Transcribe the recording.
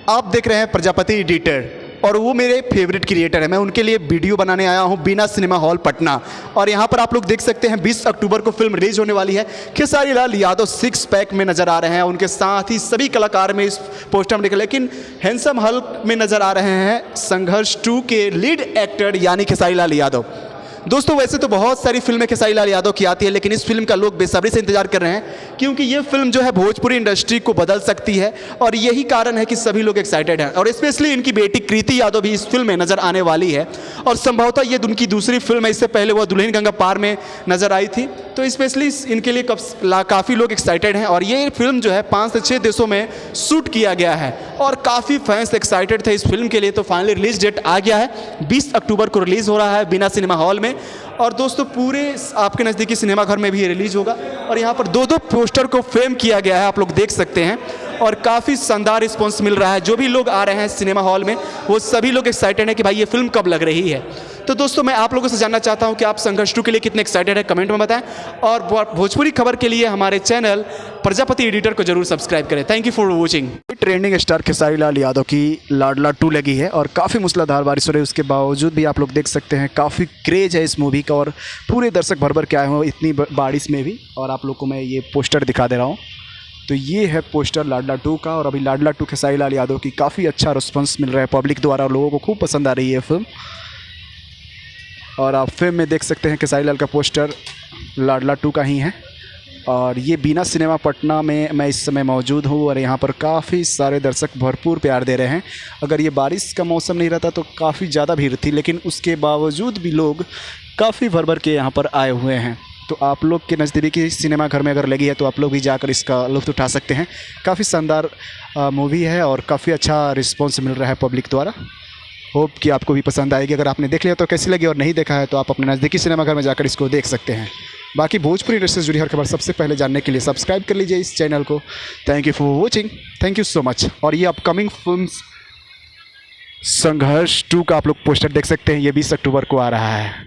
आप देख रहे हैं प्रजापति एडिटर और वो मेरे फेवरेट क्रिएटर है। मैं उनके लिए वीडियो बनाने आया हूँ बीना सिनेमा हॉल पटना। और यहाँ पर आप लोग देख सकते हैं 20 अक्टूबर को फिल्म रिलीज होने वाली है। खेसारी लाल यादव 6 पैक में नजर आ रहे हैं, उनके साथ ही सभी कलाकार में इस पोस्टर में निकले, लेकिन हैंडसम हल्क में नजर आ रहे हैं संघर्ष 2 के लीड एक्टर यानी खेसारी लाल यादव। दोस्तों वैसे तो बहुत सारी फिल्में खेसारी लाल यादव की आती है, लेकिन इस फिल्म का लोग बेसब्री से इंतजार कर रहे हैं क्योंकि ये फिल्म जो है भोजपुरी इंडस्ट्री को बदल सकती है और यही कारण है कि सभी लोग एक्साइटेड हैं। और स्पेशली इनकी बेटी कृति यादव भी इस फिल्म में नजर आने वाली है और संभवतः ये उनकी दूसरी फिल्म है। इससे पहले वह दुल्हन गंगा पार में नजर आई थी, तो स्पेशली इनके लिए काफ़ी लोग एक्साइटेड हैं। और ये फिल्म जो है 5 से 6 देशों में शूट किया गया है और काफ़ी फैंस एक्साइटेड थे इस फिल्म के लिए। तो फाइनली रिलीज डेट आ गया है, 20 अक्टूबर को रिलीज़ हो रहा है बीना सिनेमा हॉल में। और दोस्तों पूरे आपके नज़दीकी सिनेमा घर में भी ये रिलीज़ होगा और यहाँ पर 2-2 पोस्टर को फ्रेम किया गया है, आप लोग देख सकते हैं। और काफ़ी शानदार रिस्पॉन्स मिल रहा है। जो भी लोग आ रहे हैं सिनेमा हॉल में वो सभी लोग एक्साइटेड हैं कि भाई ये फिल्म कब लग रही है। तो दोस्तों मैं आप लोगों से जानना चाहता हूं कि आप संघर्ष 2 के लिए कितने एक्साइटेड है, कमेंट में बताएं। और भोजपुरी खबर के लिए हमारे चैनल प्रजापति एडिटर को जरूर सब्सक्राइब करें। Thank you for watching. Trending star Khesari Lal Yadav की लाडला 2 लगी है और काफ़ी मूसलाधार बारिश हो रही है, उसके बावजूद भी आप लोग देख सकते हैं काफ़ी क्रेज है इस मूवी का और पूरे दर्शक भर भर के आए हुए इतनी बारिश में भी। और आप लोग को मैं ये पोस्टर दिखा दे रहा हूँ, तो ये है पोस्टर लाडला 2 का। और अभी लाडला 2 खेसारी लाल यादव की काफ़ी अच्छा रिस्पॉन्स मिल रहा है पब्लिक द्वारा और लोगों को खूब पसंद आ रही है फिल्म। और आप फिल्म में देख सकते हैं खेसारी लाल का पोस्टर लाडला 2 का ही है। और ये बीना सिनेमा पटना में मैं इस समय मौजूद हूँ और यहाँ पर काफ़ी सारे दर्शक भरपूर प्यार दे रहे हैं। अगर ये बारिश का मौसम नहीं रहता तो काफ़ी ज़्यादा भीड़ थी, लेकिन उसके बावजूद भी लोग काफ़ी भर भर के यहाँ पर आए हुए हैं। तो आप लोग के नज़दीकी सिनेमा घर में अगर लगी है तो आप लोग भी जाकर इसका लुत्फ़ उठा सकते हैं। काफ़ी शानदार मूवी है और काफ़ी अच्छा रिस्पॉन्स मिल रहा है पब्लिक द्वारा। होप कि आपको भी पसंद आएगी। अगर आपने देख लिया तो कैसी लगी और नहीं देखा है तो आप अपने नज़दीकी सिनेमा घर में जाकर इसको देख सकते हैं। बाकी भोजपुरी इंडस्ट्री से जुड़ी हर खबर सबसे पहले जानने के लिए सब्सक्राइब कर लीजिए इस चैनल को। Thank you for watching, thank you so much. और ये अपकमिंग फिल्म संघर्ष 2 का आप लोग पोस्टर देख सकते हैं, ये 20 अक्टूबर को आ रहा है।